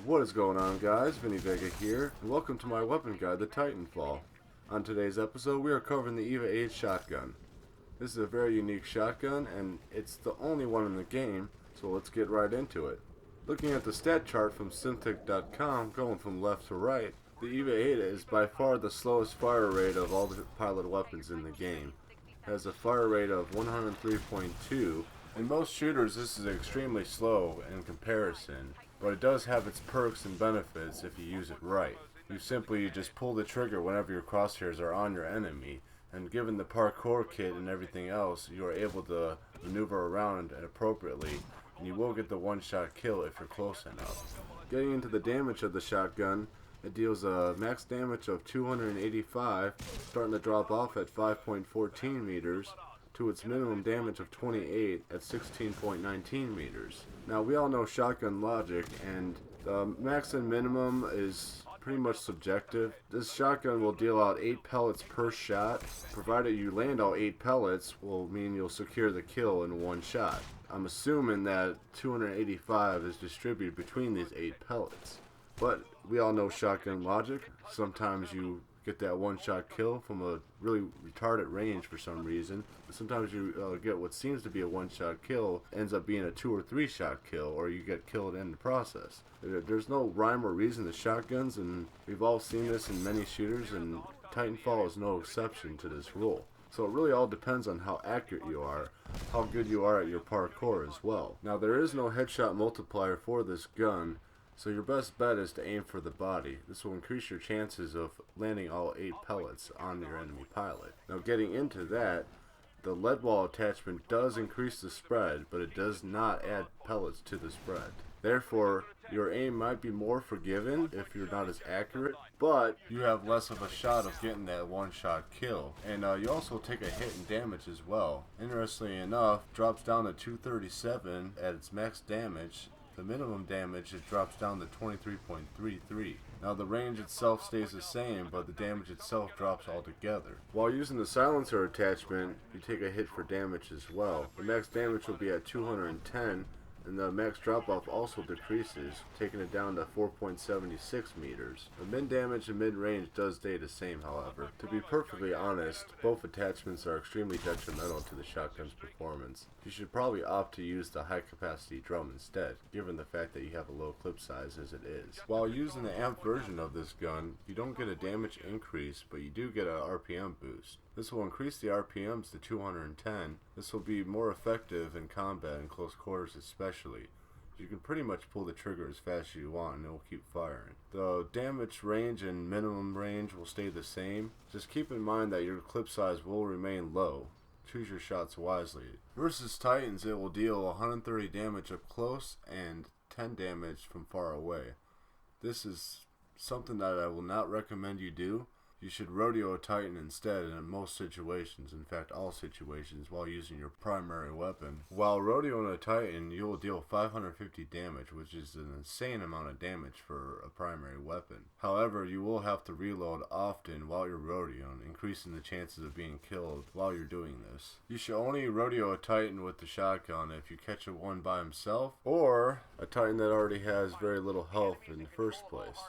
What is going on, guys? Vinny Vega here, and welcome to my weapon guide, the Titanfall. On today's episode, we are covering the EVA-8 shotgun. This is a very unique shotgun, and it's the only one in the game, so let's get right into it. Looking at the stat chart from Synthetic.com, going from left to right, the EVA-8 is by far the slowest fire rate of all the pilot weapons in the game. It has a fire rate of 103.2. In most shooters, this is extremely slow in comparison, but it does have its perks and benefits if you use it right. You simply just pull the trigger whenever your crosshairs are on your enemy, and given the parkour kit and everything else, you are able to maneuver around appropriately, and you will get the one-shot kill if you're close enough. Getting into the damage of the shotgun, it deals a max damage of 285, starting to drop off at 5.14 meters, to its minimum damage of 28 at 16.19 meters. Now, we all know shotgun logic, and the max and minimum is pretty much subjective. This shotgun will deal out 8 pellets per shot. Provided you land all 8 pellets will mean you'll secure the kill in one shot. I'm assuming that 285 is distributed between these 8 pellets. But we all know shotgun logic. Sometimes you get that one-shot kill from a really retarded range for some reason. Sometimes you get what seems to be a one-shot kill ends up being a 2 or 3 shot kill, or you get killed in the process. There's no rhyme or reason to shotguns, and we've all seen this in many shooters, and Titanfall is no exception to this rule. So it really all depends on how accurate you are, how good you are at your parkour as well. Now, there is no headshot multiplier for this gun, so your best bet is to aim for the body. This will increase your chances of landing all 8 pellets on your enemy pilot. Now, getting into that, the lead wall attachment does increase the spread, but it does not add pellets to the spread. Therefore, your aim might be more forgiven if you're not as accurate, but you have less of a shot of getting that one-shot kill. And you also take a hit in damage as well. Interestingly enough, drops down to 237 at its max damage. The minimum damage, it drops down to 23.33. Now, the range itself stays the same, but the damage itself drops altogether. While using the silencer attachment, you take a hit for damage as well. The max damage will be at 210, and the max drop-off also decreases, taking it down to 4.76 meters. The mid damage and mid-range does stay the same, however. To be perfectly honest, both attachments are extremely detrimental to the shotgun's performance. You should probably opt to use the high-capacity drum instead, given the fact that you have a low clip size as it is. While using the amp version of this gun, you don't get a damage increase, but you do get a RPM boost. This will increase the RPMs to 210. This will be more effective in combat in close quarters especially. You can pretty much pull the trigger as fast as you want and it will keep firing. The damage range and minimum range will stay the same. Just keep in mind that your clip size will remain low. Choose your shots wisely. Versus Titans, it will deal 130 damage up close and 10 damage from far away. This is something that I will not recommend you do. You should rodeo a Titan instead in most situations, in fact all situations, while using your primary weapon. While rodeoing a Titan, you will deal 550 damage, which is an insane amount of damage for a primary weapon. However, you will have to reload often while you're rodeoing, increasing the chances of being killed while you're doing this. You should only rodeo a Titan with the shotgun if you catch a one by himself, or a Titan that already has very little health in the first place.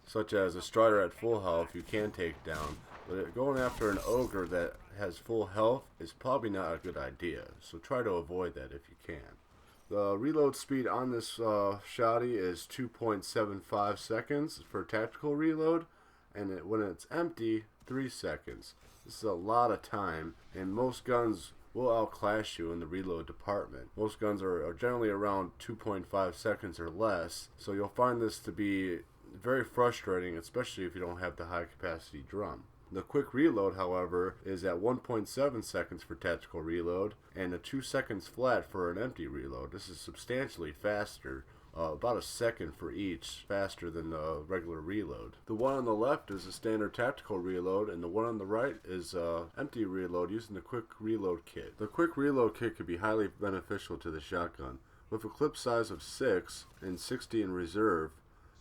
Such as a Strider at full health you can take down, but going after an Ogre that has full health is probably not a good idea, so try to avoid that if you can. The reload speed on this shotty is 2.75 seconds for tactical reload, and when it's empty, 3 seconds. This is a lot of time, and most guns will outclass you in the reload department. Most guns are generally around 2.5 seconds or less, so you'll find this to be very frustrating, especially if you don't have the high capacity drum. The quick reload, however, is at 1.7 seconds for tactical reload and a 2 seconds flat for an empty reload. This is substantially faster, about a second for each, faster than the regular reload. The one on the left is a standard tactical reload, and the one on the right is empty reload using the quick reload kit. The quick reload kit could be highly beneficial to the shotgun. With a clip size of 6 and 60 in reserve,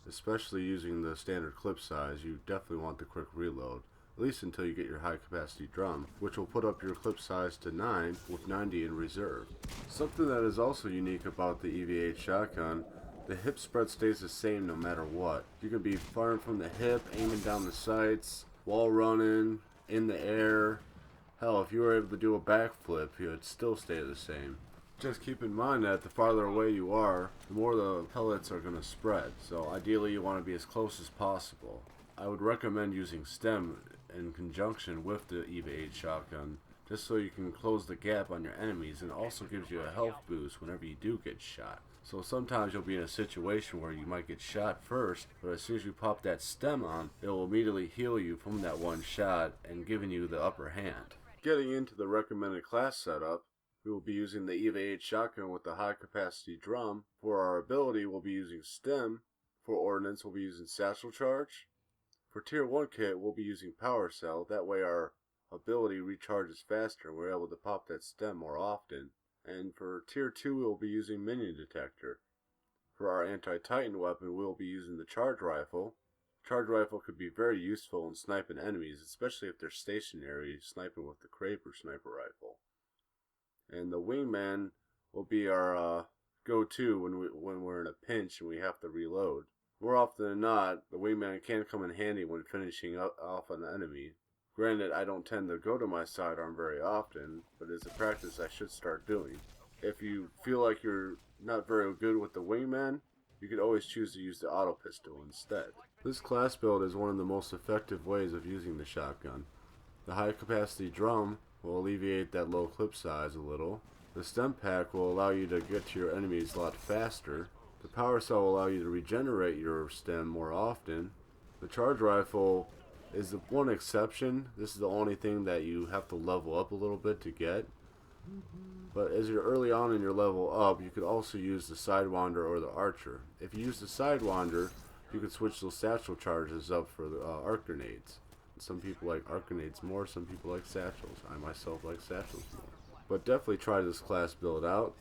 especially using the standard clip size, you definitely want the quick reload, at least until you get your high capacity drum, which will put up your clip size to 9 with 90 in reserve. Something that is also unique about the EVA-8 shotgun The hip spread stays the same no matter what. You can be firing from the hip, aiming down the sights, wall running, in the air. Hell, if you were able to do a backflip, it would still stay the same. Just keep in mind that the farther away you are, the more the pellets are going to spread. So ideally you want to be as close as possible. I would recommend using stem in conjunction with the EVA-8 shotgun, just so you can close the gap on your enemies, and also gives you a health boost whenever you do get shot. So sometimes you'll be in a situation where you might get shot first, but as soon as you pop that stem on, it will immediately heal you from that one shot and giving you the upper hand. Getting into the recommended class setup, we will be using the EVA-8 shotgun with the high capacity drum. For our ability, we'll be using stem. For ordnance, we'll be using satchel charge. For tier 1 kit, we'll be using power cell. That way our ability recharges faster and we're able to pop that stem more often. And for tier 2, we'll be using minion detector. For our anti-titan weapon, we'll be using the charge rifle. Charge rifle could be very useful in sniping enemies, especially if they're stationary, sniping with the crepe or sniper rifle. And the wingman will be our go-to when we're in a pinch and we have to reload. More often than not, the wingman can come in handy when finishing off an enemy. Granted, I don't tend to go to my sidearm very often, but it's a practice I should start doing. If you feel like you're not very good with the wingman, you could always choose to use the auto pistol instead. This class build is one of the most effective ways of using the shotgun. The high capacity drum will alleviate that low clip size a little. The stem pack will allow you to get to your enemies a lot faster. The power cell will allow you to regenerate your stem more often. The charge rifle is the one exception. This is the only thing that you have to level up a little bit to get. But as you're early on in your level up, you could also use the Sidewinder or the Archer. If you use the Sidewinder, you could switch those satchel charges up for the arc grenades. Some people like arc grenades more, some people like satchels. I myself like satchels more. But definitely try this class build out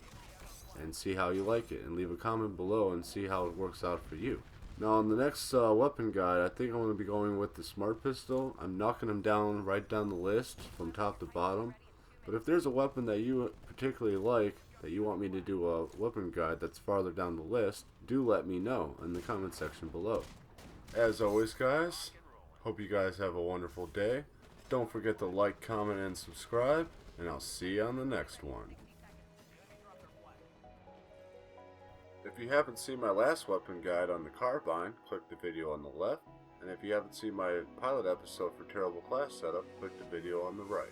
and see how you like it. And leave a comment below and see how it works out for you. Now on the next weapon guide, I think I'm going to be going with the smart pistol. I'm knocking them down right down the list from top to bottom. But if there's a weapon that you particularly like, that you want me to do a weapon guide that's farther down the list, do let me know in the comment section below. As always guys, hope you guys have a wonderful day. Don't forget to like, comment, and subscribe, and I'll see you on the next one. If you haven't seen my last weapon guide on the carbine, click the video on the left. And if you haven't seen my pilot episode for Terrible Class Setup, click the video on the right.